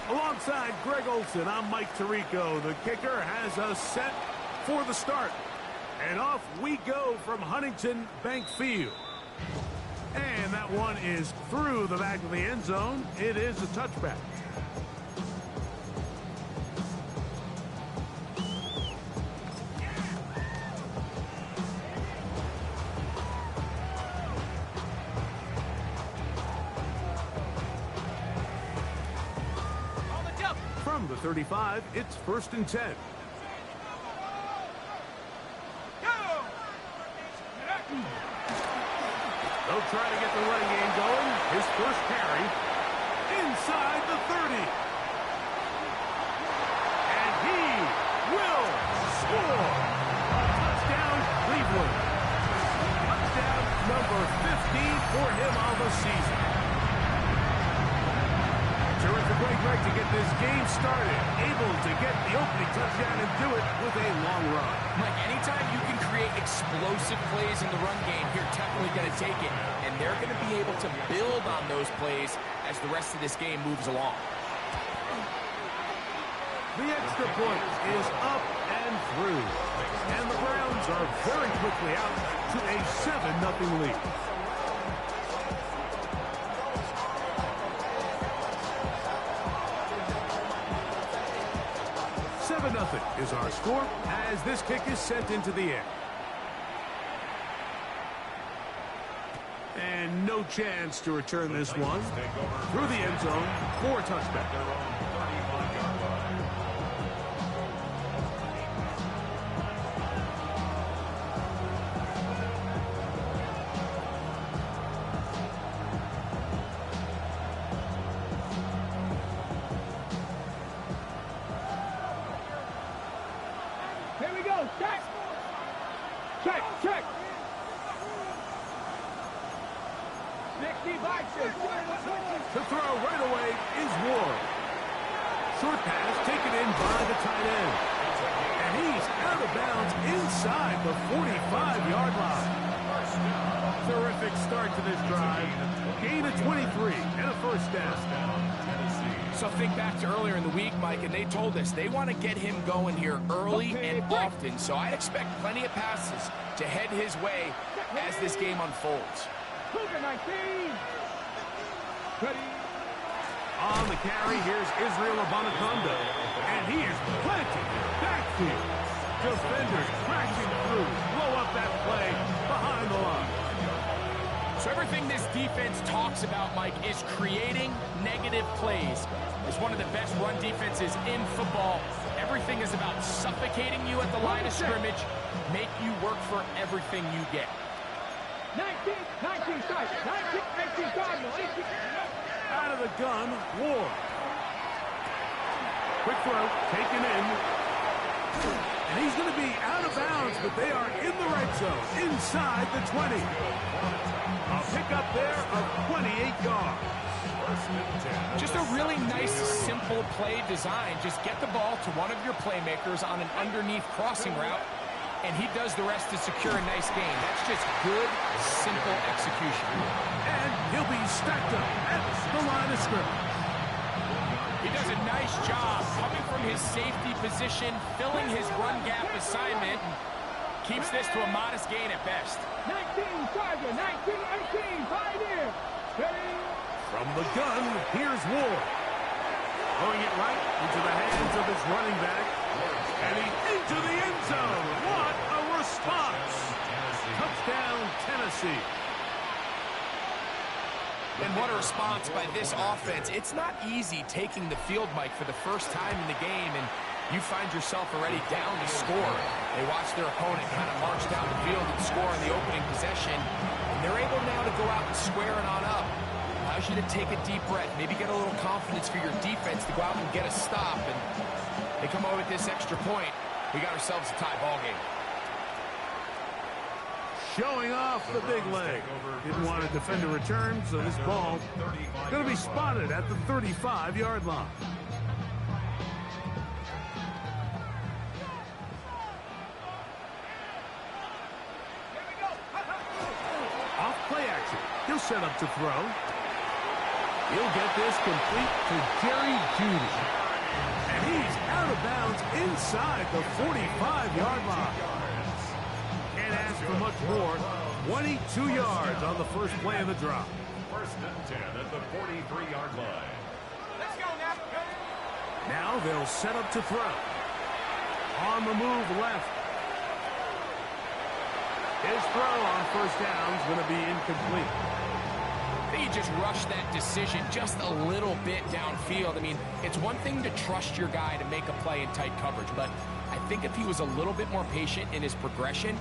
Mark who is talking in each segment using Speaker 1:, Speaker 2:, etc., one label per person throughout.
Speaker 1: Alongside Greg Olson, I'm Mike Tirico. The kicker has us set for the start. And off we go from Huntington Bank Field. And that one is through the back of the end zone. It is a touchback. From the 35, it's 1st and 10. They'll try to get the running game going. His first carry inside the 30. And he will score. Touchdown, Cleveland. Touchdown number 15 for him on the season. Terrific way, Greg, to get this game started. Able to get the opening touchdown and do it with a long run.
Speaker 2: Mike, anytime you can create explosive plays in the run game, you're definitely going to take it. And they're going to be able to build on those plays as the rest of this game moves along.
Speaker 1: The extra point is up and through. And the Browns are very quickly out to a 7-0 lead. 7-0 is our score as this kick is sent into the air. And no chance to return this one through the end zone for a touchback.
Speaker 3: Here we go. Check. Check. Check. 65.
Speaker 1: To throw right away is Ward. Short pass taken in by the tight end. And he's out of bounds inside the 45-yard line. Terrific start to this drive. Gain of 23 and a first down.
Speaker 2: So think back to earlier in the week, Mike, and they told us they want to get him going here early and often. So I'd expect plenty of passes to head his way as this game unfolds.
Speaker 3: Cougar 19. Ready.
Speaker 1: On the carry, here's Israel Abanikanda. And he is planted in the backfield. Defenders crashing through. Blow up that play behind the line.
Speaker 2: So everything this defense talks about, Mike, is creating negative plays. It's one of the best run defenses in football. Everything is about suffocating you at the line of scrimmage, make you work for everything you get.
Speaker 3: 19 strike. 19 Cardinal.
Speaker 1: Out of the gun, Ward. Quick throw, taken in. And he's going to be out of bounds, but they are in the red zone, inside the 20. A pickup there of 28 yards.
Speaker 2: Just a really nice, simple play design. Just get the ball to one of your playmakers on an underneath crossing route, and he does the rest to secure a nice gain. That's just good, simple execution.
Speaker 1: And he'll be stacked up at the line of scrimmage.
Speaker 2: He does a nice job coming from his safety position, filling his run gap assignment, and keeps this to a modest gain at best.
Speaker 3: 19 Charger. 19 Pioneer. Ready.
Speaker 1: From the gun, here's Ward. Throwing it right into the hands of his running back. And he's into the end zone. What a response. Touchdown, Tennessee.
Speaker 2: And what a response by this offense. It's not easy taking the field, Mike, for the first time in the game, and you find yourself already down to score. They watch their opponent kind of march down the field and score on the opening possession, and they're able now to go out and square it on up. Allows you to take a deep breath, maybe get a little confidence for your defense to go out and get a stop, and they come away with this extra point. We got ourselves a tie ball game.
Speaker 1: Showing off the big leg. Didn't want to defend a return, so this ball going to be spotted at the 35-yard line. Off play action. He'll set up to throw. He'll get this complete to Jerry Jeudy. And he's out of bounds inside the 45-yard line. Can't ask for much more. 22 yards on the first play of the drop.
Speaker 4: First and 10 at the 43-yard line.
Speaker 2: Let's go now.
Speaker 1: Now they'll set up to throw. On the move left. His throw on first down is going to be incomplete.
Speaker 2: He just rushed that decision just a little bit downfield. I mean, it's one thing to trust your guy to make a play in tight coverage, but I think if he was a little bit more patient in his progression,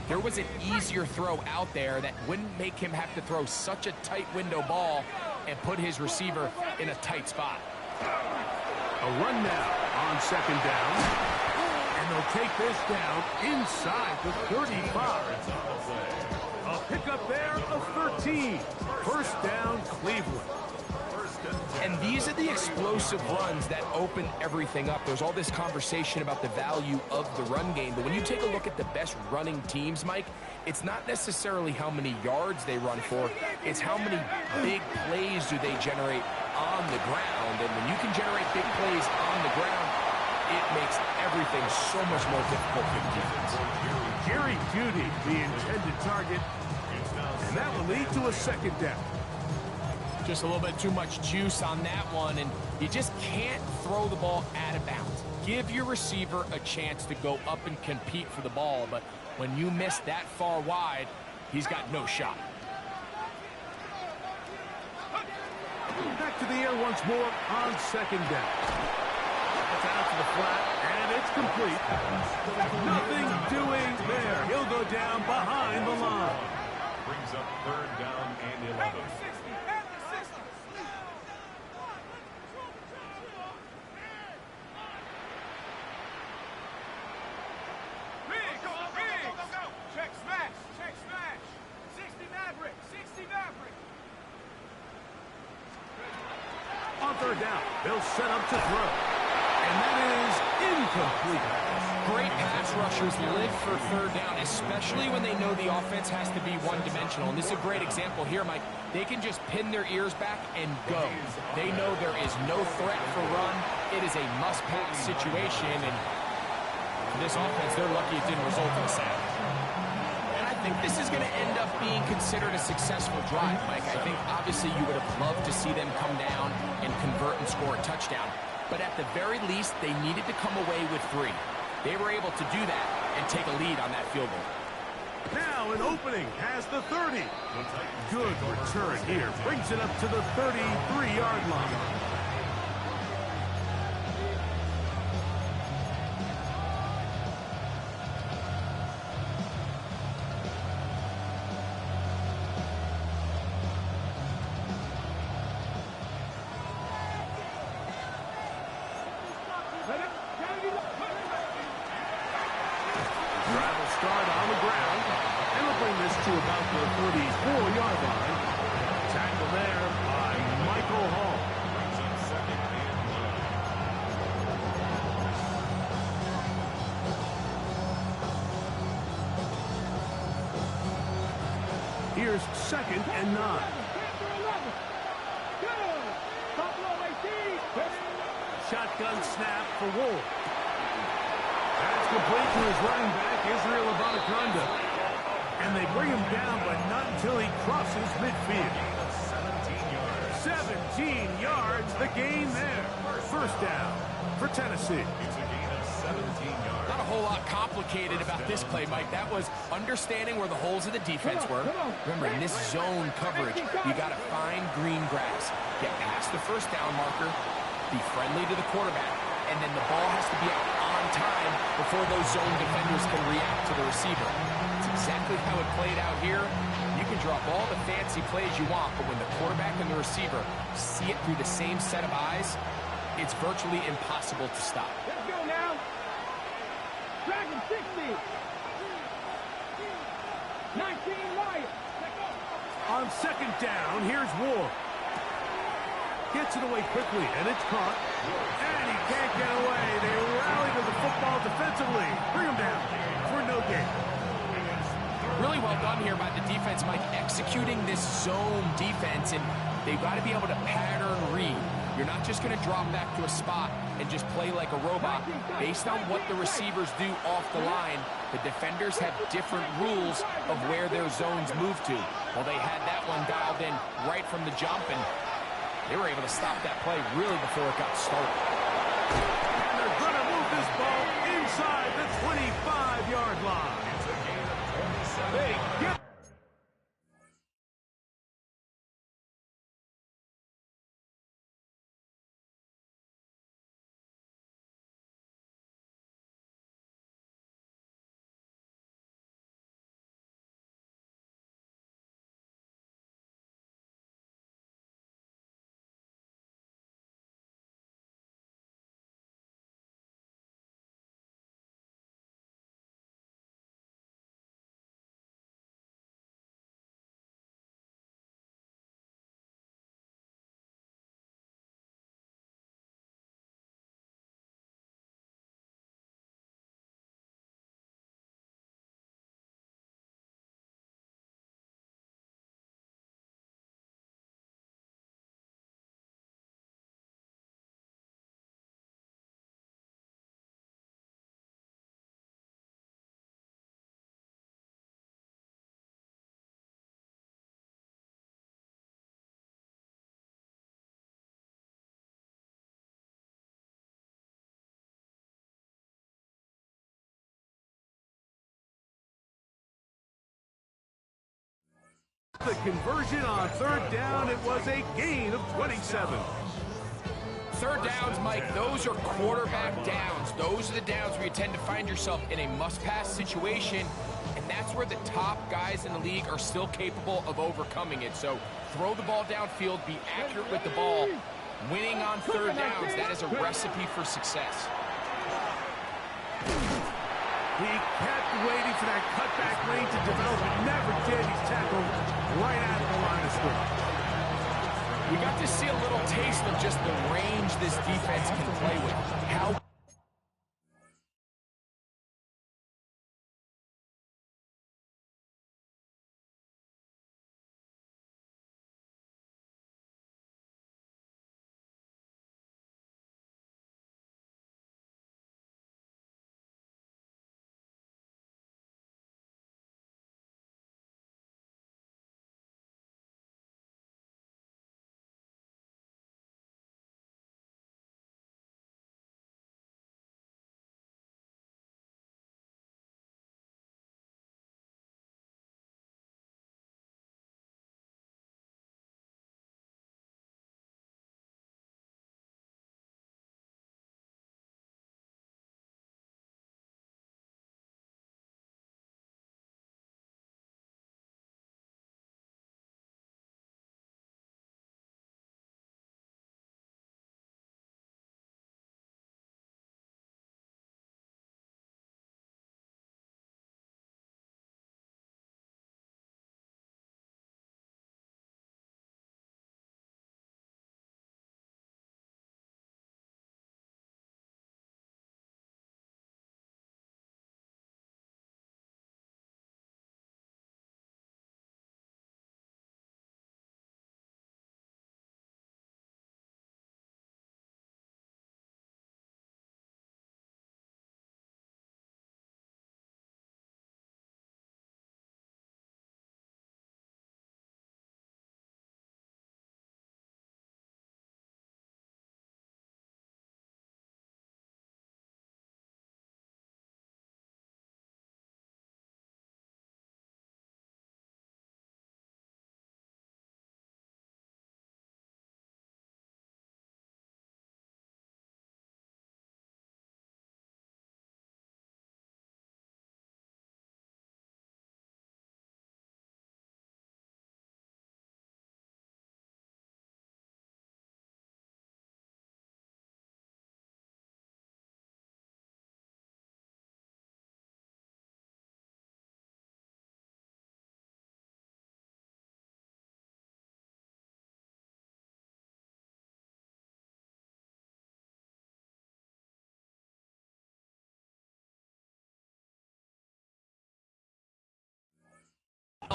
Speaker 2: there was an easier throw out there that wouldn't make him have to throw such a tight window ball and put his receiver in a tight spot.
Speaker 1: A run now on second down. And they'll take this down inside the 35. A pickup there of 13. First down, Cleveland.
Speaker 2: And these are the explosive runs that open everything up. There's all this conversation about the value of the run game, but when you take a look at the best running teams, Mike, it's not necessarily how many yards they run for, it's how many big plays do they generate on the ground. And when you can generate big plays on the ground, it makes everything so much more difficult for the defense.
Speaker 1: Jerry Jeudy, the intended target, and that will lead to a second down.
Speaker 2: Just a little bit too much juice on that one, and you just can't throw the ball out of bounds. Give your receiver a chance to go up and compete for the ball, but when you miss that far wide, he's got no shot.
Speaker 1: Back to the air once more on second down. It's out to the flat, and it's complete. Nothing doing there. He'll go down behind the line.
Speaker 4: Brings up third down and 11.
Speaker 1: On third down, they'll set up to throw. And that is incomplete.
Speaker 2: Great pass rushers live for third down, especially when they know the offense has to be one-dimensional. And this is a great example here, Mike. They can just pin their ears back and go. They know there is no threat for run. It is a must-pass situation, and for this offense, they're lucky it didn't result in a sack. And I think this is going to end up being considered a successful drive, Mike. I think obviously you would have loved to see them come down and convert and score a touchdown. But at the very least, they needed to come away with 3. They were able to do that and take a lead on that field goal.
Speaker 1: Now an opening past the 30. Good return here. Brings it up to the 33-yard line. Start on the ground, and we'll bring this to about the 34-yard line. Tackle there by Michael Hall. Here's second and 9. Shotgun snap for Wolf. That's complete to his running back, Israel Abanikanda. And they bring him down, but not until he crosses midfield. 17 yards, the gain there. First down for Tennessee.
Speaker 2: Not a whole lot complicated about this play, Mike. That was understanding where the holes of the defense were. Remember, in this zone coverage, you got to find green grass. Get past the first down marker, be friendly to the quarterback, and then the ball has to be out on time before those zone defenders can react to the receiver. It's exactly how it played out here. You can drop all the fancy plays you want, but when the quarterback and the receiver see it through the same set of eyes, it's virtually impossible to stop.
Speaker 3: Let's go now. Dragon 60. 19 Lions.
Speaker 1: On second down, here's Ward. Gets it away quickly, and it's caught. And he can't get away. They rally to the football defensively. Bring him down for no gain.
Speaker 2: Really well done here by the defense, Mike, executing this zone defense. And they've got to be able to pattern read. You're not just going to drop back to a spot and just play like a robot. Based on what the receivers do off the line, the defenders have different rules of where their zones move to. Well, they had that one dialed in right from the jump, and they were able to stop that play really before it got started.
Speaker 1: And they're going to move this ball inside the 25-yard line. They get the conversion on third down. It was a gain of 27.
Speaker 2: Third downs, Mike, those are quarterback downs. Those are the downs where you tend to find yourself in a must-pass situation, and that's where the top guys in the league are still capable of overcoming it. So throw the ball downfield, be accurate with the ball. Winning on third downs, that is a recipe for success.
Speaker 1: He kept waiting for that cutback lane to develop. It never did. He's tackled right out of the line of scrimmage.
Speaker 2: We got to see a little taste of just the range this defense can play with. How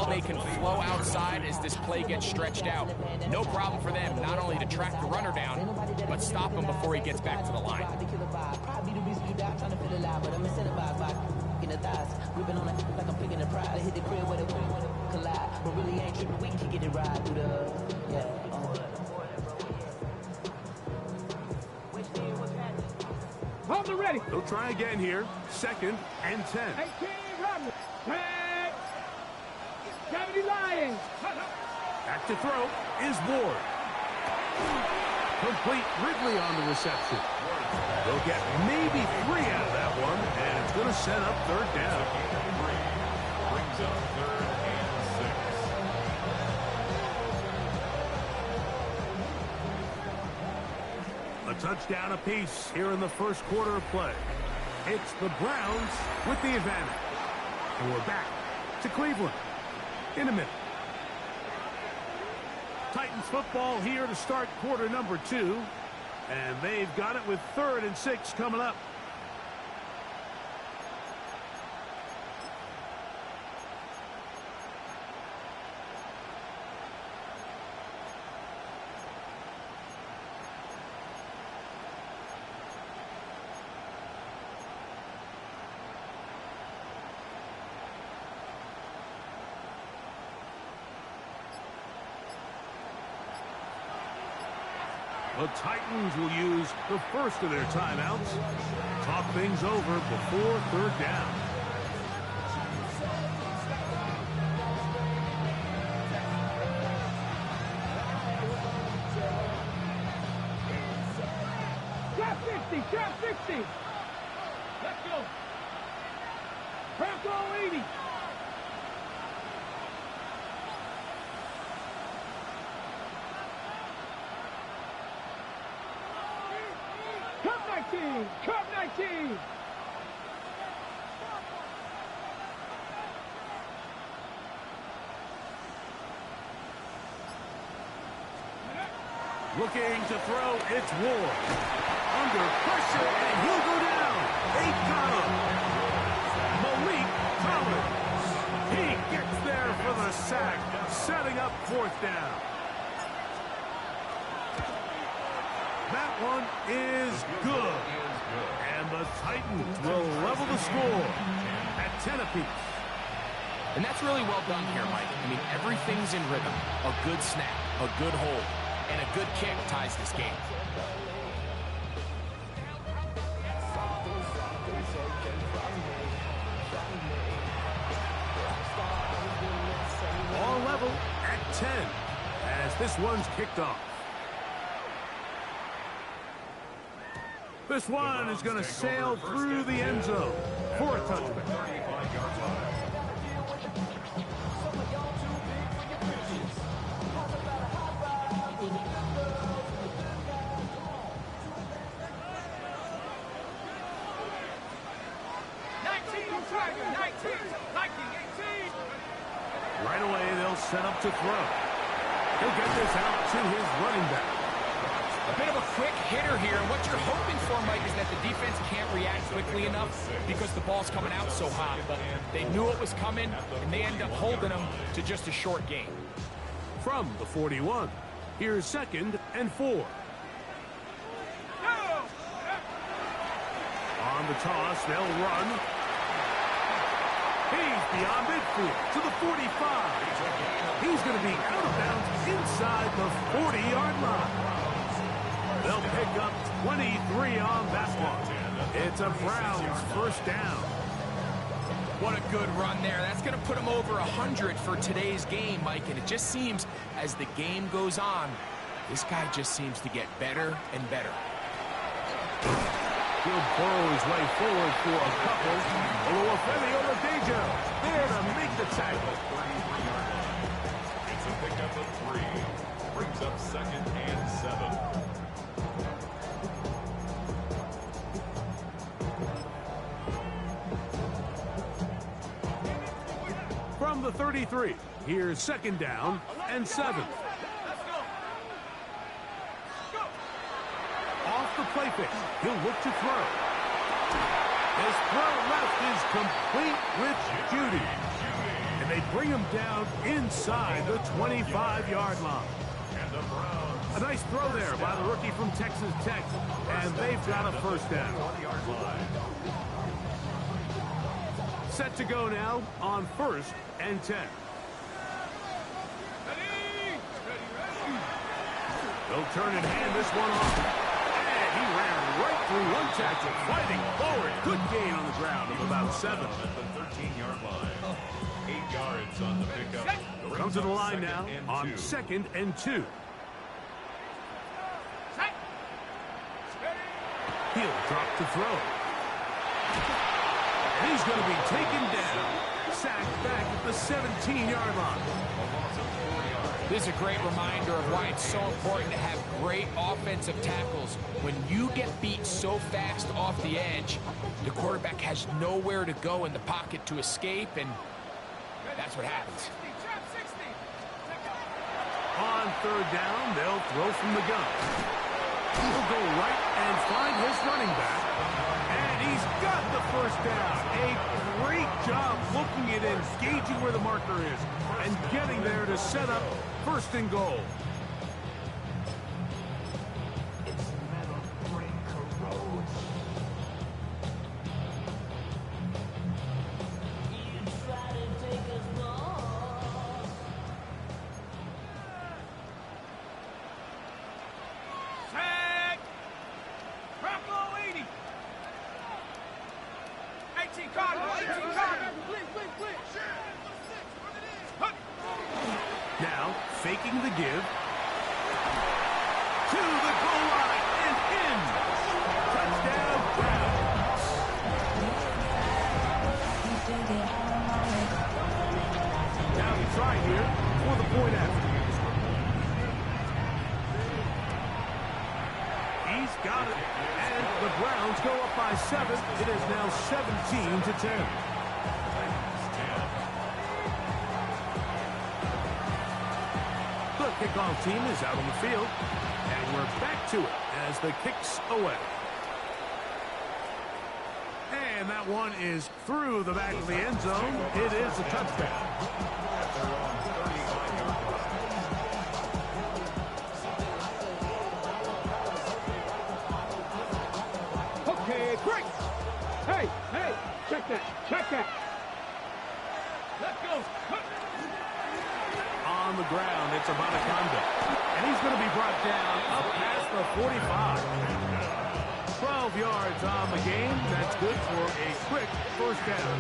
Speaker 2: They can flow outside as this play gets stretched out. No problem for them not only to track the runner down, but stop him before he gets back to the line.
Speaker 3: Hold the ready.
Speaker 1: They'll try again here. 2nd and 10.
Speaker 3: 18, Robert. Tag. Gravity Lions.
Speaker 1: Back to throw is Ward. Complete. Ridley on the reception. They'll get maybe 3 out of that one, and it's going to set up 3rd down.
Speaker 4: Brings up 3rd and 6.
Speaker 1: A touchdown apiece here in the first quarter of play. It's the Browns with the advantage. And we're back to Cleveland in a minute. Titans football here to start quarter number 2. And they've got it with 3rd and 6 coming up. The Titans will use the first of their timeouts. Talk things over before 3rd down.
Speaker 3: Trap 60, trap 60. Let's go. Bronco 80. Cup 19, Cup 19.
Speaker 1: Looking to throw, it's Ward. Under pressure, and he'll go down. 8 got him. Malik Collins. He gets there for the sack, setting up 4th down. That one is good. And the Titans will level the score at 10 apiece.
Speaker 2: And that's really well done here, Mike. I mean, everything's in rhythm. A good snap, a good hold, and a good kick ties this game.
Speaker 1: All level at 10 as this one's kicked off. This one is going to sail through the end zone for a touchback.
Speaker 4: 35-yard line.
Speaker 1: Right away, they'll set up to throw. He'll get this out to his running back.
Speaker 2: A bit of a quick hitter here. What you're hoping for, Mike, is that the defense can't react quickly enough because the ball's coming out so hot. But they knew it was coming, and they end up holding them to just a short gain.
Speaker 1: From the 41, here's 2nd and 4. On the toss, they'll run. He's beyond midfield to the 45. He's going to be out of bounds inside the 40-yard line. They'll pick up 23 on that one. It's a Browns 1st down.
Speaker 2: What a good run there. That's going to put them over 100 for today's game, Mike. And it just seems as the game goes on, this guy just seems to get better and better.
Speaker 1: He'll burrow his way forward for a couple. Oluwafemi Oladejo there to make the tackle.
Speaker 4: It's a pickup of 3. Brings up 2nd and 7.
Speaker 1: From the 33, here's 2nd down and 7. Off the play fake, he'll look to throw. His throw left is complete with Judy. And And they bring him down inside the 25-yard line. A nice throw there by the rookie from Texas Tech, and they've got a first down. Set to go now on 1st and 10. They'll turn and hand this one off. And he ran right through one tackle, fighting forward. Good gain on the ground of about 7.
Speaker 4: At the 13-yard line. 8 yards on the pickup.
Speaker 1: Comes to the line now on 2nd and 2. He'll drop to throw. And he's going to be taken down. Sacked back at the 17-yard line.
Speaker 2: This is a great reminder of why it's so important to have great offensive tackles. When you get beat so fast off the edge, the quarterback has nowhere to go in the pocket to escape, and that's what happens.
Speaker 1: On 3rd down, they'll throw from the gun. He'll go right and find his running back. And he's got the first down. A great job looking at and gauging where the marker is and getting there to set up 1st and goal. Now, faking the give. To the goal line and in. Touchdown, Browns. Now we try here for the point after. He's got it. And the Browns go up by 7. It is now 17-10. The kickoff team is out on the field, and we're back to it as the kick's away. And that one is through the back of the end zone. It is a touchdown.
Speaker 3: Okay, quick! Hey, check that. Let's go.
Speaker 1: On the ground, it's Abanikanda. And he's going to be brought down up past the 45. 12 yards on the game. That's good for a quick first down.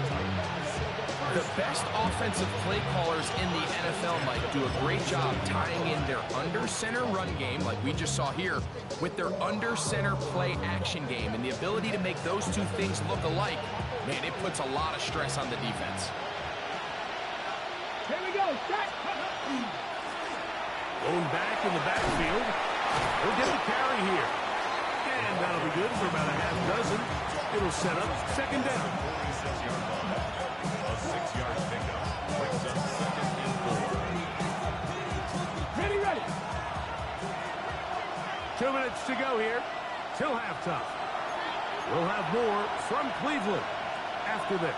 Speaker 2: The best offensive play callers in the NFL, Mike, do a great job tying in their under-center run game, like we just saw here, with their under-center play action game. And the ability to make those two things look alike, man, it puts a lot of stress on the defense.
Speaker 3: Here we go, set!
Speaker 1: Going back in the backfield. He'll get the carry here. And that'll be good for about a half dozen. It'll set up 2nd down.
Speaker 4: 46-yard line. A 6-yard pickup. Brings up 2nd and 4.
Speaker 3: Ready.
Speaker 1: 2 minutes to go here till halftime. We'll have more from Cleveland after this.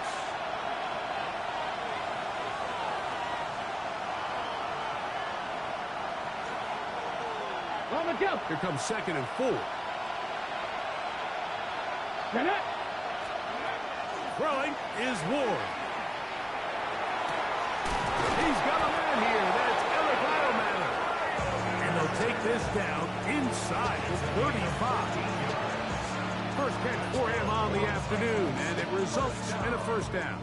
Speaker 3: On the jump.
Speaker 1: Here comes 2nd and 4.
Speaker 3: Get it.
Speaker 1: Throwing is Ward. He's got a man here. That's Eric Idleman. And they'll take this down inside the 35. First catch for him on the afternoon, and it results in a first down.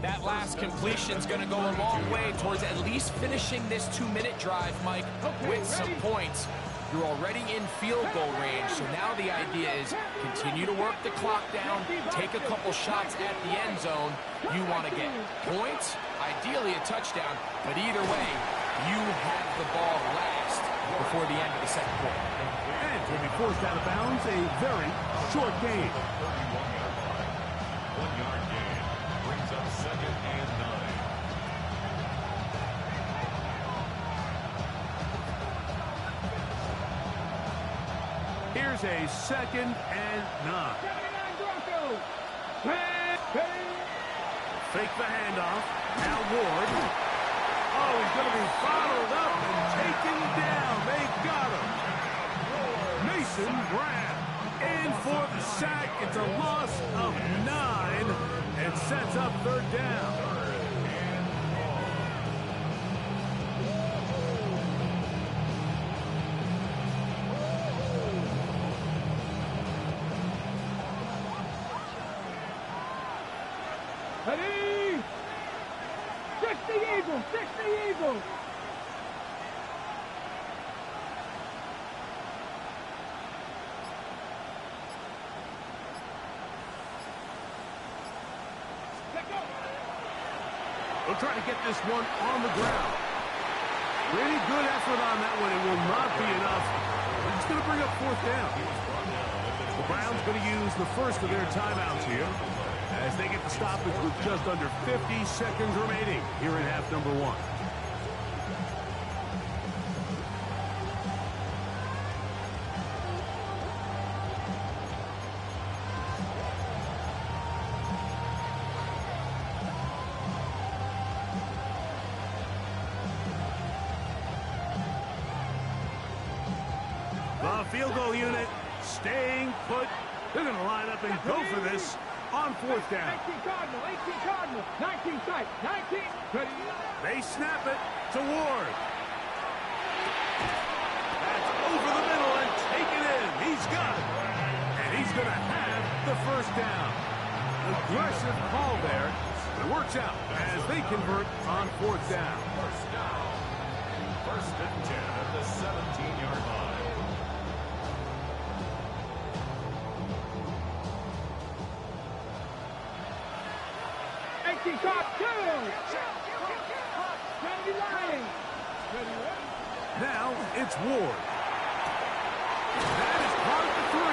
Speaker 2: That last completion's going to go a long way towards at least finishing this 2-minute drive, Mike, with some points. You're already in field goal range, so now the idea is continue to work the clock down, take a couple shots at the end zone. You want to get points, ideally a touchdown, but either way, you have the ball last before the end of the second quarter.
Speaker 1: And will be forced out of bounds, a very short game.
Speaker 4: 1-yard gain. Brings up 2nd and 9.
Speaker 1: Here's a 2nd and 9. fake the handoff. Now Ward. Oh, he's going to be followed up and taken down. They got him. Mason Graham in for the sack. It's a loss of 9 and sets up third down.
Speaker 3: Ready? 60 Eagles, 60 Eagles.
Speaker 1: We'll try to get this one on the ground. Really good effort on that one. It will not be enough. It's going to bring up fourth down. The Browns going to use the first of their timeouts here as they get the stoppage with just under 50 seconds remaining here in half number 1. The field goal unit staying put. They're going to line up and go for this on fourth down.
Speaker 3: 18 Cardinal, 18 Cardinal, 19 tight, 19. Ready?
Speaker 1: They snap it to Ward. That's over the middle and taken in. He's got it. And he's going to have the first down. Aggressive call there. It works out as they convert on fourth down.
Speaker 4: First down. First and 10 at the 17-yard line.
Speaker 1: Now it's Ward. That is caught at the 3.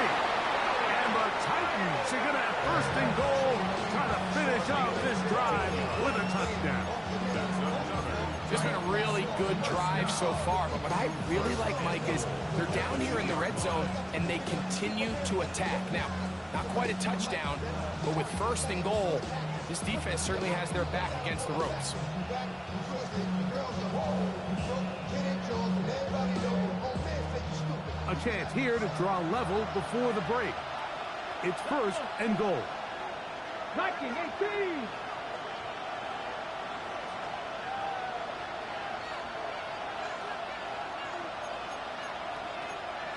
Speaker 1: And the Titans are going to have first and goal, trying to finish off this drive with a touchdown.
Speaker 2: This has been a really good drive so far, but what I really like, Mike, is they're down here in the red zone, and they continue to attack. Now, not quite a touchdown, but with first and goal, this defense certainly has their back against the ropes.
Speaker 1: A chance here to draw level before the break. It's first and goal.
Speaker 3: Viking 18.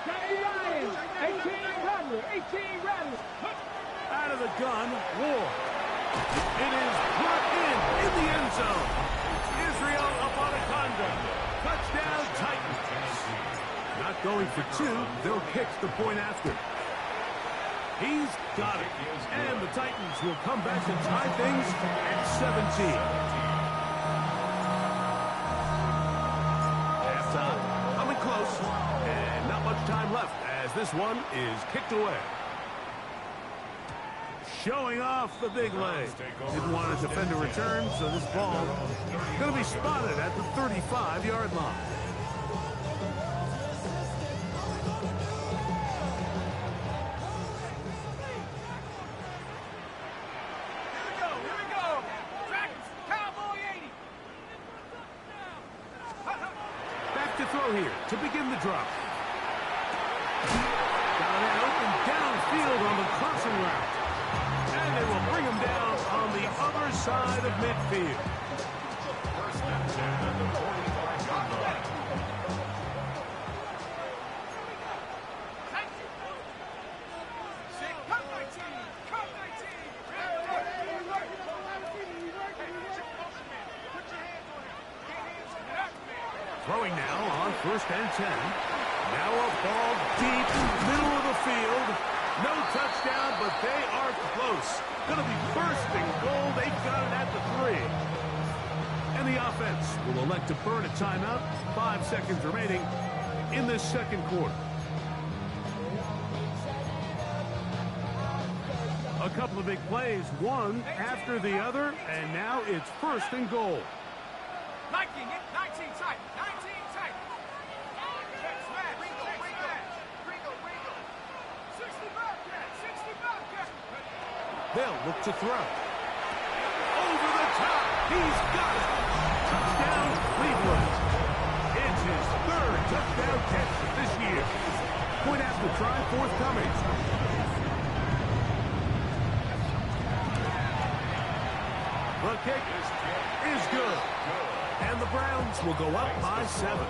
Speaker 3: Ryan, 18 Rattler, 18 Rattler.
Speaker 1: Out of the gun, Ward. It is brought in the end zone. Israel Abanikanda. Touchdown Titans. Not going for 2. They'll kick the point after. He's got it. And the Titans will come back to tie things at 17. Halftime. Coming close. And not much time left as this one is kicked away. Showing off the big leg. Didn't want to defend a return, so this ball going to be spotted at the 35-yard line. Back to throw here to begin the drop. Got an open downfield on the crossing route. And they will bring him down on the other side of midfield.
Speaker 4: First and 10 at the 45-yard line.
Speaker 1: Throwing now on first and 10. Now a ball deep, middle of the field. No touchdown, but they are close. Going to be first and goal. They got it at the 3. And the offense will elect to burn a timeout. 5 seconds remaining in this second quarter. A couple of big plays, one after the other, and now it's first and goal.
Speaker 3: 19 tight, 19 tight. 60 back.
Speaker 1: They'll look to throw. Over the He's got it. Touchdown, Cleveland. It's his third touchdown catch this year. Point after try forthcoming. The kick is good. And the Browns will go up by 7.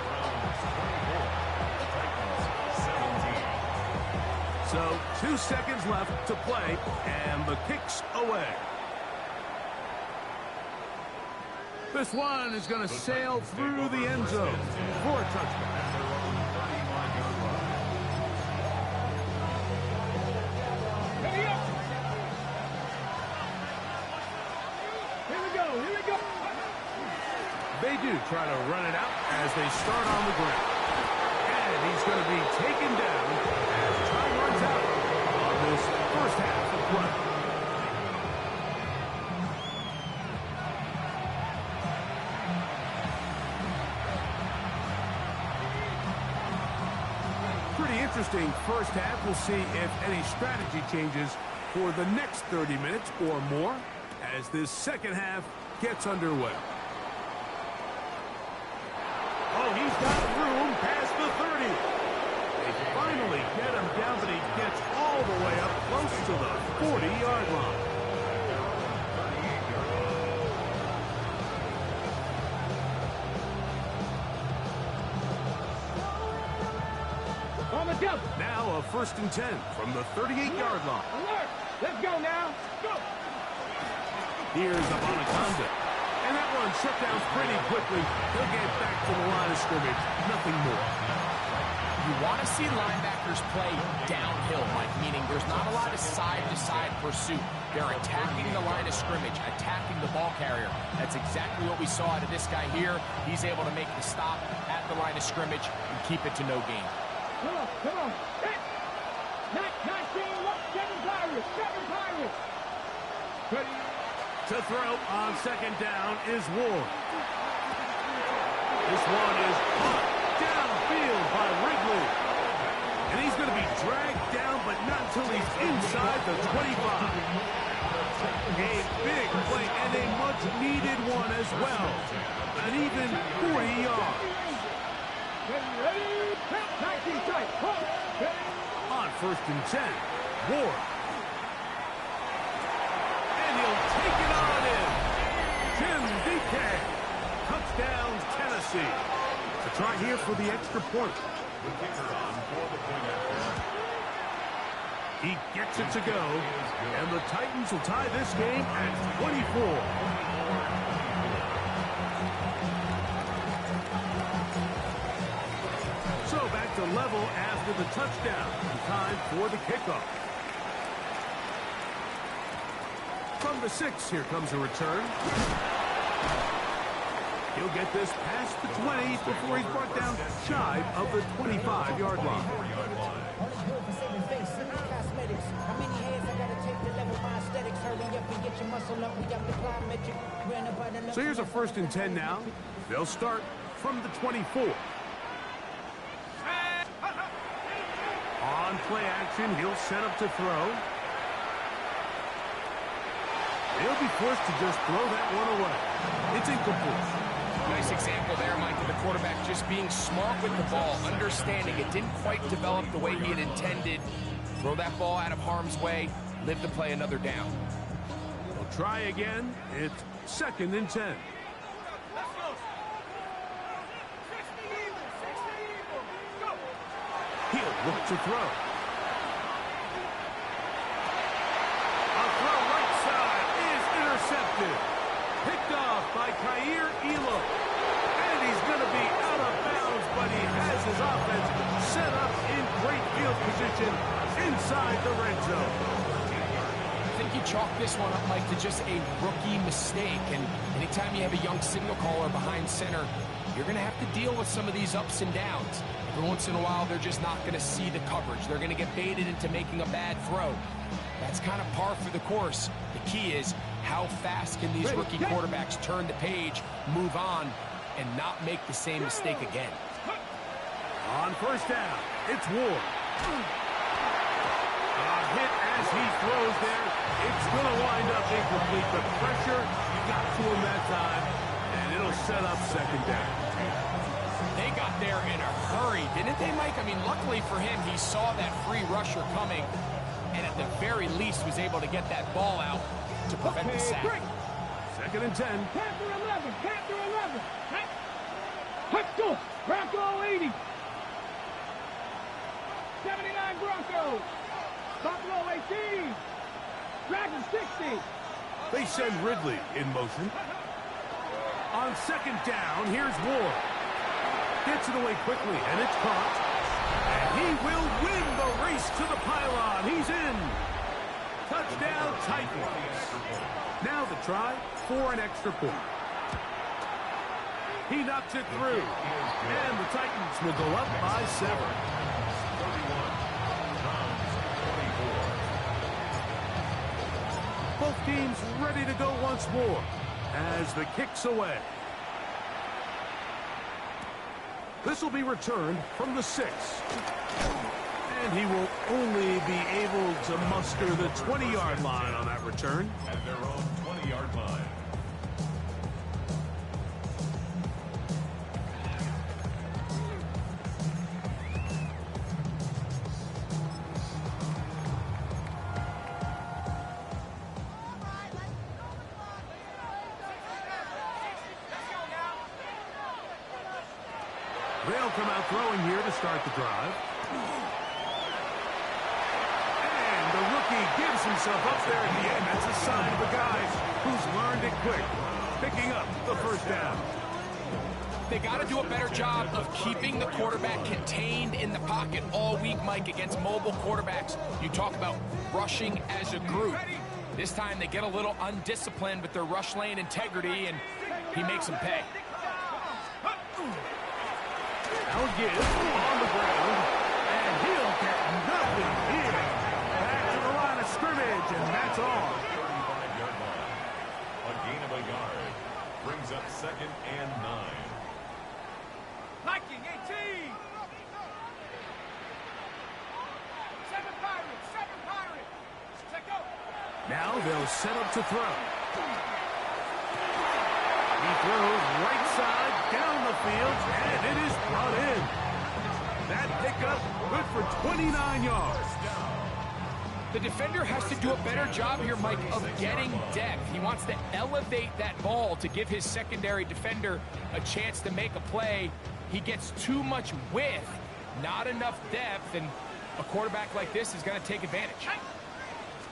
Speaker 1: So 2 seconds left to play, and the kick's away. This one is going to sail through the end zone for a touchdown. They do try to run it out as they start on the ground. And he's going to be taken down as time runs out on this first half of play. Pretty interesting first half. We'll see if any strategy changes for the next 30 minutes or more as this second half gets underway. Oh, he's got room past the 30. They finally get him down, but he gets all the way up close to the 40-yard line.
Speaker 3: On the jump.
Speaker 1: Now a 1st and 10 from the 38-yard line.
Speaker 3: Alert. Let's go now. Go.
Speaker 1: Here's Abonaconda. And that one shut down pretty quickly. He'll get back to the line of scrimmage. Nothing more.
Speaker 2: You want to see linebackers play downhill, Mike, meaning there's not a lot of side-to-side pursuit. They're attacking the line of scrimmage, attacking the ball carrier. That's exactly what we saw out of this guy here. He's able to make the stop at the line of scrimmage and keep it to no gain.
Speaker 3: Come on, come on. Hit. 19, look, 7 Pirates, 7 Pirates. Ready.
Speaker 1: To throw on 2nd down is Ward. This one is caught downfield by Wrigley. And he's going to be dragged down, but not until he's inside the 25. A big play and a much-needed one as well. An even 40 yards.
Speaker 3: Ready, 19 strike.
Speaker 1: On 1st and 10, Ward. He'll take it on in. Tim DK. Touchdown, Tennessee. To try here for the extra point.
Speaker 4: The kicker on for the point after.
Speaker 1: He gets it to go. And the Titans will tie this game at 24. So back to level after the touchdown. Time for the kickoff. From the 6, here comes a return. He'll get this past the 20 before he's brought down shy of the 25-yard line. So here's a 1st and 10 now. They'll start from the 24. On play action, he'll set up to throw. He'll be forced to just throw that one away. It's incomplete.
Speaker 2: Nice example there, Mike, of the quarterback just being smart with the ball, understanding it didn't quite develop the way he had intended. Throw that ball out of harm's way, live to play another down.
Speaker 1: We'll try again. It's 2nd and 10. He'll look to throw. Intercepted. Picked off by Kaiir Elam. And he's going to be out of bounds, but he has his offense set up in great field position inside the red zone.
Speaker 2: I think you chalk this one up, Mike, to just a rookie mistake. And anytime you have a young signal caller behind center, you're going to have to deal with some of these ups and downs. Every once in a while, they're just not going to see the coverage. They're going to get baited into making a bad throw. That's kind of par for the course. The key is, how fast can these rookie quarterbacks turn the page, move on, and not make the same mistake again?
Speaker 1: On 1st down, it's Ward. A hit as he throws there. It's going to wind up incomplete. The pressure got to him that time, and it'll set up second down.
Speaker 2: They got there in a hurry, didn't they, Mike? I mean, luckily for him, he saw that free rusher coming, and at the very least was able to get that ball out to prevent the sack.
Speaker 1: Second and 10.
Speaker 3: Panther 11, Panther 11. Let's go. Bronco 80. 79 Broncos. Buffalo 18. Dragon 60.
Speaker 1: They send Ridley in motion. On second down, here's Ward. Gets it away quickly, and it's caught. And he will win the race to the pylon. He's in. Touchdown, Titans. Now the try for an extra point. He knocks it through. And the Titans will go up by 7.
Speaker 4: 31. Browns 24.
Speaker 1: Both teams ready to go once more as the kick's away. This will be returned from the 6. And he will only be able to muster the 20-yard line on that return.
Speaker 4: At their own 20-yard line.
Speaker 1: They'll come out throwing here to start the drive. And the rookie gives himself up there at the end. That's a sign of a guy who's learned it quick, picking up the first down.
Speaker 2: They got to do a better job of keeping the quarterback contained in the pocket all week, Mike, against mobile quarterbacks. You talk about rushing as a group. This time they get a little undisciplined with their rush lane integrity, and he makes them pay.
Speaker 1: Now give on the ground, and he'll get nothing here. Back to the line of scrimmage, and that's all.
Speaker 4: 35-yard line. A gain of a yard. Brings up second and 9.
Speaker 3: Viking 18. 7 Pirates, 7 Pirates. Check out.
Speaker 1: Now they'll set up to throw. He throws right side down the field, and it is brought in. That pickup good for 29 yards.
Speaker 2: The defender has to do a better job here, Mike, of getting depth. He wants to elevate that ball to give his secondary defender a chance to make a play. He gets too much width, not enough depth, and a quarterback like this is going to take advantage.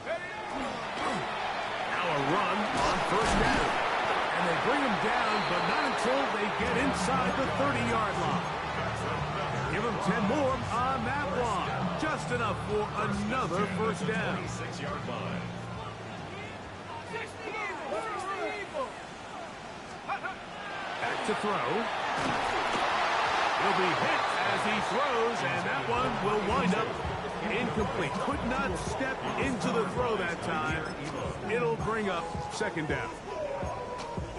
Speaker 1: Now a run on first down. And they bring him down, but not until they get inside the 30-yard line. Give him 10 more on that one. Just enough for another first down.
Speaker 4: 26-yard line.
Speaker 1: Back to throw. He'll be hit as he throws, and that one will wind up incomplete. Could not step into the throw that time. It'll bring up second down.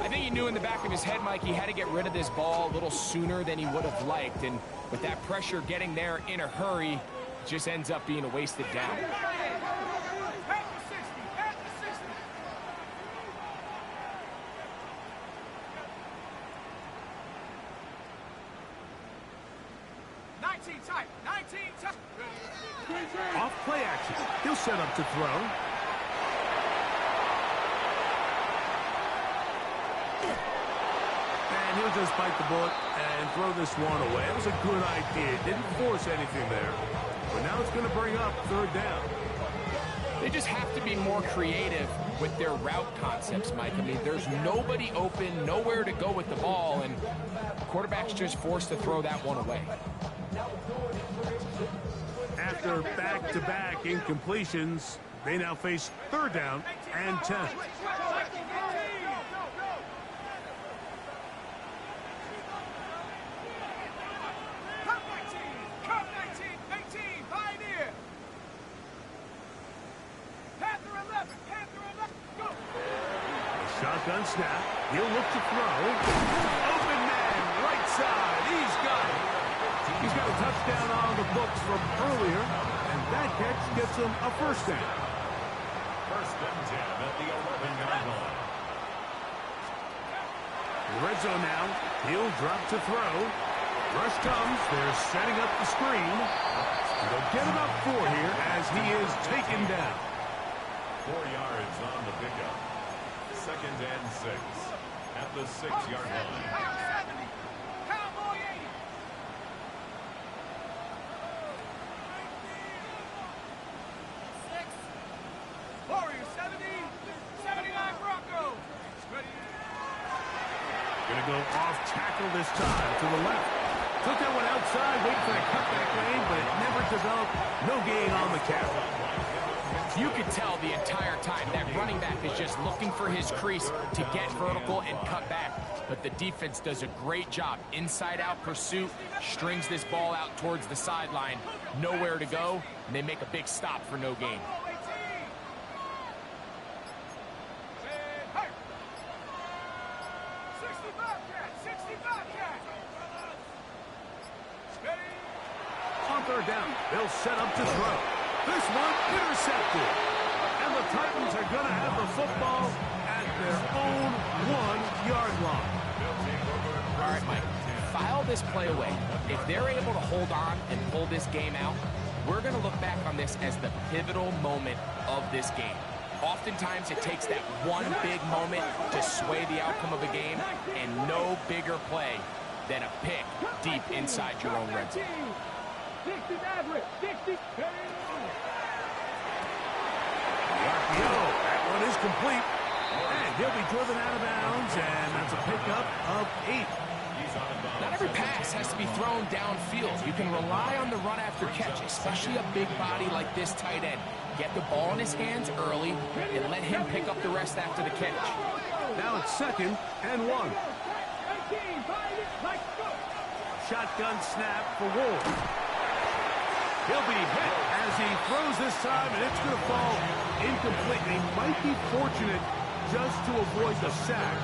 Speaker 2: I think he knew in the back of his head, Mike, he had to get rid of this ball a little sooner than he would have liked. And with that pressure getting there in a hurry, it just ends up being a wasted down.
Speaker 1: Off play action. He'll set up to throw. And he'll just bite the bullet and throw this one away. It was a good idea. Didn't force anything there. But now it's going to bring up third down.
Speaker 2: They just have to be more creative with their route concepts, Mike. I mean, there's nobody open, nowhere to go with the ball, and the quarterback's just forced to throw that one away.
Speaker 1: After back-to-back incompletions, they now face third down and 10. Shotgun snap. He'll look to throw. Open man, right side. He's got it. He's got a touchdown on the books from earlier, and that catch gets him a first down.
Speaker 4: First and 10 at the 11-yard line.
Speaker 1: Red zone now. He'll drop to throw. Rush comes. They're setting up the screen. They'll get about 4 here as he is taken down.
Speaker 4: 4 yards on the pickup. 2nd and 6 at the 6-yard line.
Speaker 1: Going to go off tackle this time to the left. Took that one outside, waiting for the cutback lane, but it never developed. No gain on the carry.
Speaker 2: You could tell the entire time that running back is just looking for his crease to get vertical and cut back. But the defense does a great job. Inside-out pursuit, strings this ball out towards the sideline. Nowhere to go, and they make a big stop for no gain.
Speaker 1: On 3rd down, they'll set up to throw. This one intercepted. And the Titans are going to have the football at their own 1-yard line.
Speaker 2: All right, Mike, file this play away. If they're able to hold on and pull this game out, we're going to look back on this as the pivotal moment of this game. Oftentimes, it takes that one big moment to sway the outcome of a game, and no bigger play than a pick deep inside your own red zone.
Speaker 3: 60 average, 60.
Speaker 1: RPO, that one is complete. And he'll be driven out of bounds, and that's a pickup of 8.
Speaker 2: Not every pass has to be thrown downfield. You can rely on the run after catch, especially a big body like this tight end. Get the ball in his hands early and let him pick up the rest after the catch.
Speaker 1: Now it's 2nd and 1. Shotgun snap for Ward. He'll be hit as he throws this time, and it's going to fall incomplete. He might be fortunate just to avoid the sack,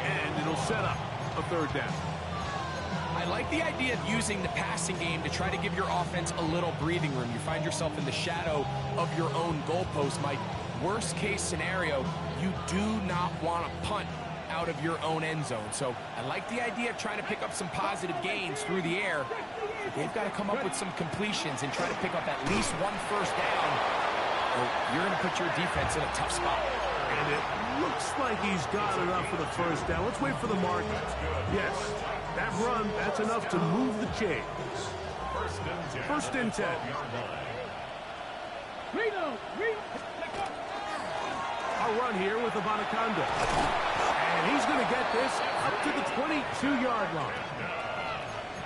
Speaker 1: and it'll set up a 3rd down.
Speaker 2: I like the idea of using the passing game to try to give your offense a little breathing room. You find yourself in the shadow of your own goalpost, Mike. Worst case scenario, you do not want to punt out of your own end zone. So I like the idea of trying to pick up some positive gains through the air. They've got to come up with some completions and try to pick up at least 1 first down, or you're going to put your defense in a tough spot.
Speaker 1: And it looks like he's got enough for the 1st down. Let's wait for the mark. Yes, that run, that's enough to move the chains. 1st and 10. A run here with Abanikanda. And he's going to get this up to the 22-yard line.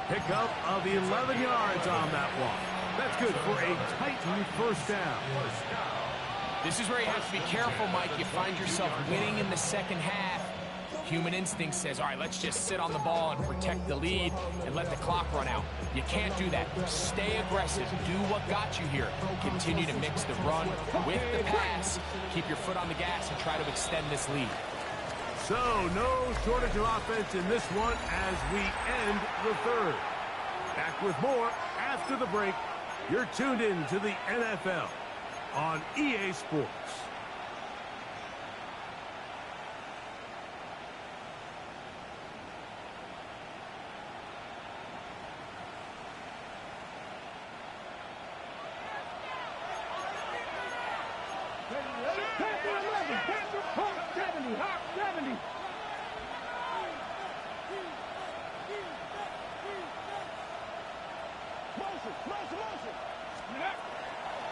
Speaker 1: Pickup of 11 yards on that one. That's good for a Titan 1st down.
Speaker 2: This is where you have to be careful, Mike. You find yourself winning in the 2nd half. Human instinct says, all right, let's just sit on the ball and protect the lead and let the clock run out. You can't do that. Stay aggressive. Do what got you here. Continue to mix the run with the pass. Keep your foot on the gas and try to extend this lead.
Speaker 1: So, no shortage of offense in this one as we end the 3rd. Back with more after the break. You're tuned in to the NFL on EA Sports.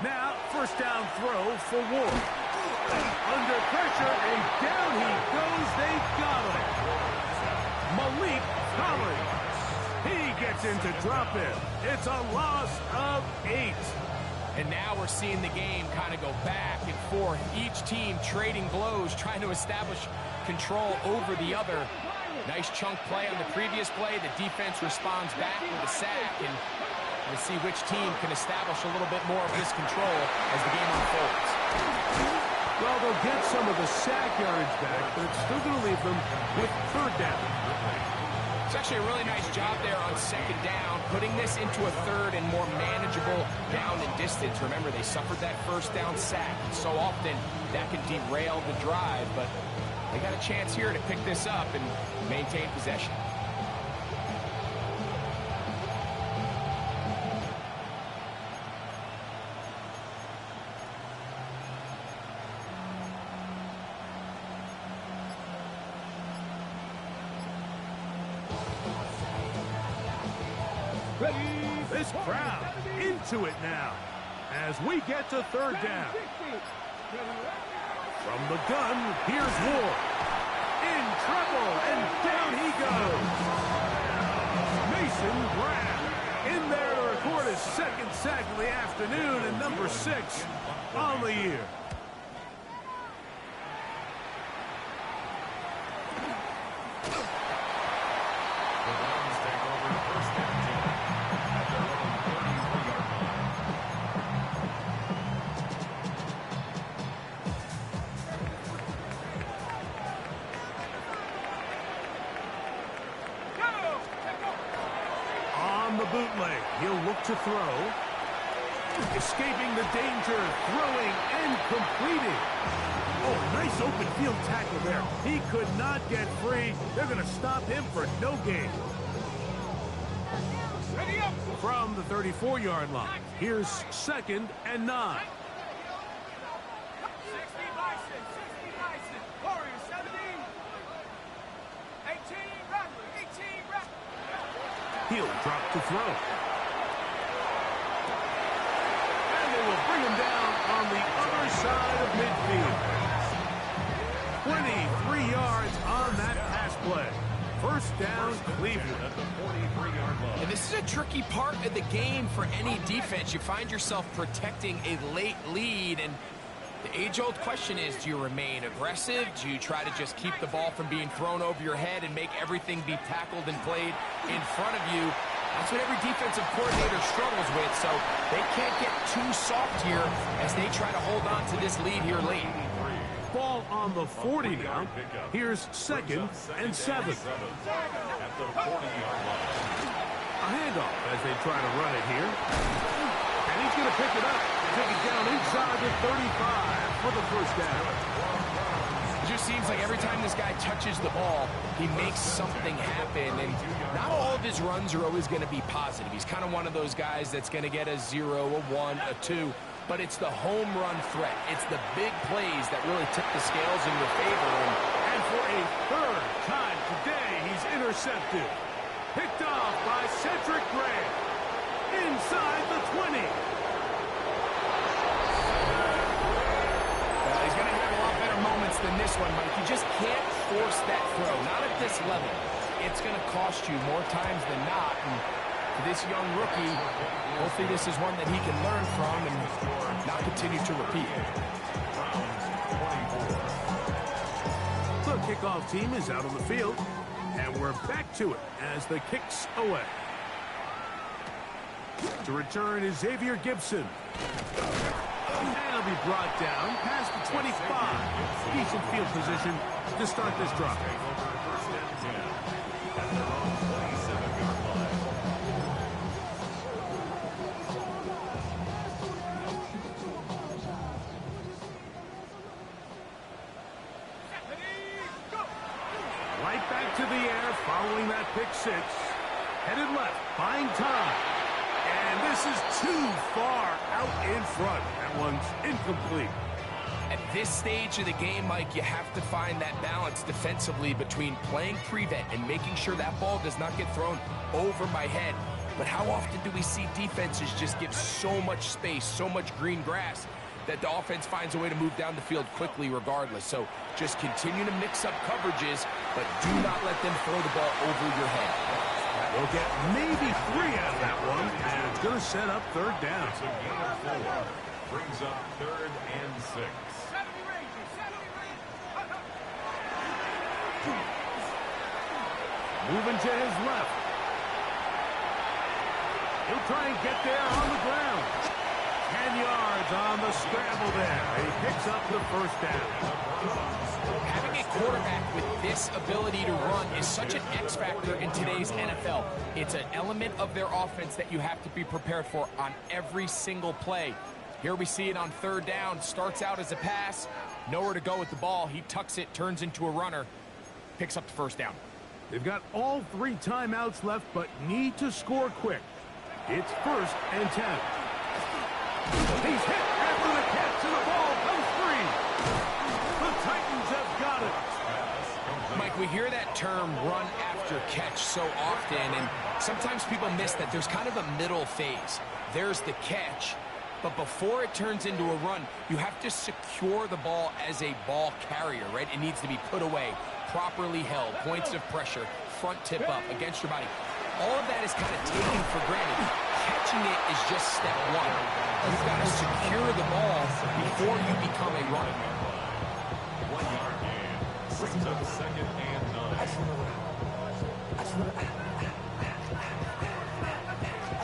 Speaker 1: Now, 1st down throw for Ward. Under pressure, and down he goes. They've got him. Malik Collins. He gets in to drop it. It's a loss of 8.
Speaker 2: And now we're seeing the game kind of go back and forth. Each team trading blows, trying to establish control over the other. Nice chunk play on the previous play. The defense responds back with a sack, and we'll see which team can establish a little bit more of this control as the game unfolds.
Speaker 1: Well, they'll get some of the sack yards back, but it's still going to leave them with 3rd down.
Speaker 2: It's actually a really nice job there on second down, putting this into a third and more manageable down and distance. Remember, they suffered that first down sack, and so often that can derail the drive, but they got a chance here to pick this up and maintain possession.
Speaker 1: This crowd into it now as we get to third down. From the gun, here's Ward. In trouble, and down he goes. Mason Graham in there to record his second sack of the afternoon and number 6 on the year. Bootleg. He'll look to throw. Escaping the danger. Throwing and completing. Oh, nice open field tackle there. He could not get free. They're going to stop him for no gain. From the 34-yard line, here's 2nd and 9. He'll drop to throw. And they will bring him down on the other side of midfield. 23 yards on that pass play. First down, Cleveland at the 43-yard line.
Speaker 2: And this is a tricky part of the game for any defense. You find yourself protecting a late lead, and the age-old question is, do you remain aggressive? Do you try to just keep the ball from being thrown over your head and make everything be tackled and played in front of you? That's what every defensive coordinator struggles with, so they can't get too soft here as they try to hold on to this lead here late.
Speaker 1: Ball on the 40 now. Here's 2nd and 7.
Speaker 4: At the 40-yard line.
Speaker 1: A handoff as they try to run it here. And he's going to pick it up. Take it down inside the 35 for the first down.
Speaker 2: It just seems like every time this guy touches the ball, he makes something happen. And not all of his runs are always going to be positive. He's kind of one of those guys that's going to get a 0, a 1, a 2. But it's the home run threat. It's the big plays that really tip the scales in your favor.
Speaker 1: And for a third time today, he's intercepted. Picked off by Cedric Gray. Inside the 20.
Speaker 2: He's going to have a lot better moments than this one, Mike. You just can't force that throw. Not at this level. It's going to cost you more times than not. And for this young rookie, hopefully this is one that he can learn from and not continue to repeat.
Speaker 1: The kickoff team is out on the field, and we're back to it as the kick's away. To return is Xavier Gibson. And he'll be brought down past the 25. Decent field position to start this drive. Right back to the air following that pick 6. Headed left, buying time. And this is too far out in front. That one's incomplete.
Speaker 2: At this stage of the game, Mike, you have to find that balance defensively between playing prevent and making sure that ball does not get thrown over my head. But how often do we see defenses just give so much space, so much green grass, that the offense finds a way to move down the field quickly regardless? So just continue to mix up coverages, but do not let them throw the ball over your head.
Speaker 1: We'll get maybe 3 out of that one, and it's going to set up third down.
Speaker 4: So gain of 4 brings up 3rd and 6.
Speaker 1: Moving to his left. He'll try and get there on the ground. 10 yards on the scramble there. He picks up the first down.
Speaker 2: Having a quarterback with this ability to run is such an X factor in today's NFL. It's an element of their offense that you have to be prepared for on every single play. Here we see it on third down. Starts out as a pass. Nowhere to go with the ball. He tucks it, turns into a runner. Picks up the first down.
Speaker 1: They've got all 3 timeouts left, but need to score quick. It's 1st and 10. He's hit after the catch, and the ball comes free. The Titans have got it.
Speaker 2: Mike, we hear that term run after catch so often, and sometimes people miss that there's kind of a middle phase. There's the catch, but before it turns into a run, you have to secure the ball as a ball carrier, right? It needs to be put away, properly held, points of pressure, front tip up against your body. All of that is kind of taken for granted. Catching it is just step one. You've got to secure the ball before you become a runner.
Speaker 4: 1 yard gain. Brings up 2nd and 9.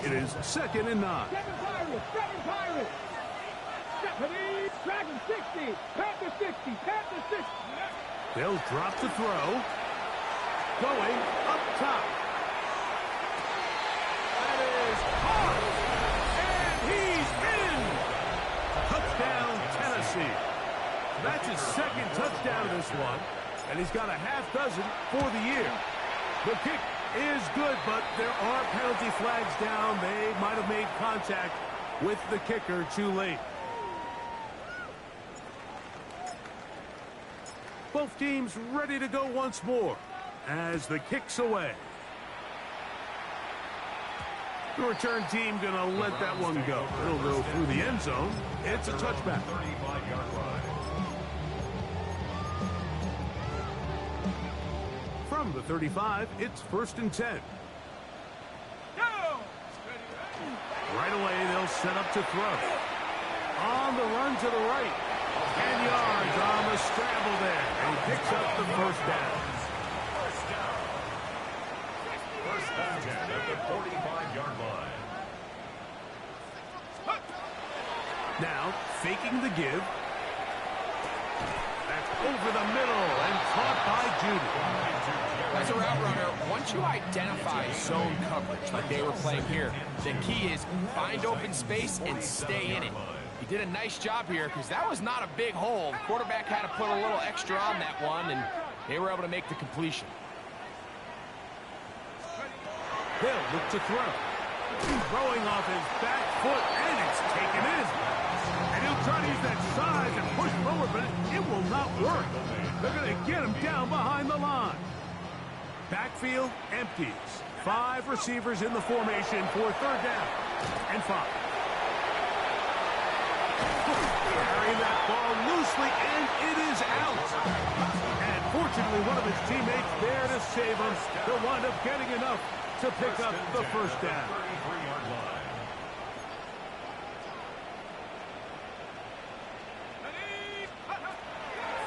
Speaker 1: It is 2nd and 9.
Speaker 3: 7 Pirates. Stephanie, Dragon 60, Panther 60, Panther 60.
Speaker 1: They'll drop to throw. Going up top. That is hard. And he's in. Touchdown, Tennessee. That's his 2nd touchdown of this one. And he's got a half dozen for the year. The kick is good, but there are penalty flags down. They might have made contact with the kicker too late. Both teams ready to go once more as the kick's away. The return team going to let that one go. It'll go through the end zone. It's a touchback.
Speaker 4: 35-yard line.
Speaker 1: From the 35, it's 1st and 10. Right away, they'll set up to throw. On the run to the right. 10 yards on the scramble there. And he picks up the first down.
Speaker 4: First and 10 at the 45-yard line.
Speaker 1: Now, faking the give. That's over the middle and caught by Judy.
Speaker 2: As a route runner, once you identify zone coverage like they were playing here, the key is find open space and stay in it. He did a nice job here because that was not a big hole. The quarterback had to put a little extra on that one, and they were able to make the completion.
Speaker 1: They'll look to throw. Throwing off his back foot, and it's taken in. And he'll try to use that size and push forward, but it will not work. They're going to get him down behind the line. Backfield empties. 5 receivers in the formation for 3rd down and 5. Carrying that ball loosely, and it is out. And fortunately, one of his teammates there to save him. He'll wind up getting enough to pick up the first down.
Speaker 4: 33-yard line.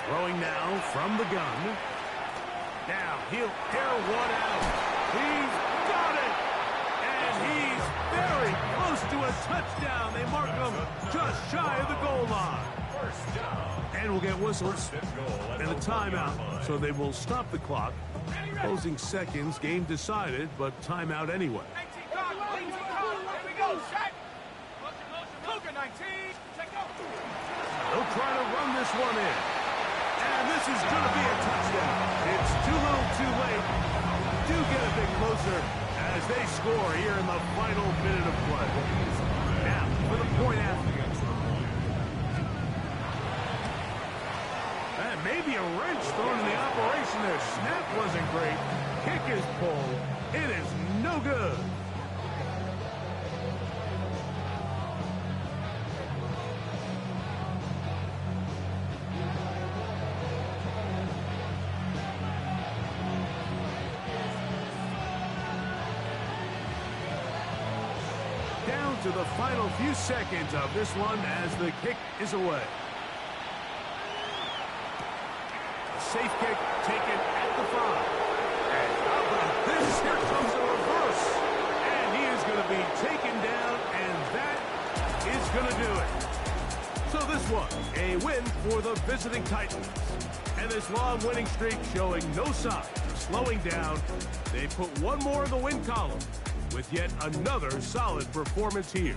Speaker 1: Throwing now from the gun. Now he'll air one out. He's got it. And he's very close to a touchdown. They mark him just shy of the goal line.
Speaker 4: First down.
Speaker 1: And we'll get whistles
Speaker 4: First and goal at
Speaker 1: and a
Speaker 4: the
Speaker 1: timeout.
Speaker 4: 1-yard line.
Speaker 1: So they will stop the clock. Closing seconds, game decided, but timeout anyway. They'll try to run this one in. And this is going to be a touchdown. It's too little too late. Do get a bit closer as they score here in the final minute of play. Now, for the point after. And maybe a wrench thrown in the operation there. Snap wasn't great. Kick is pulled. It is no good. To the final few seconds of this one as the kick is away. Safe kick taken at the 5. And how about this? Here comes the reverse. And he is going to be taken down, and that is going to do it. So this was a win for the visiting Titans. And this long winning streak showing no signs of slowing down. They put one more in the win column with yet another solid performance here.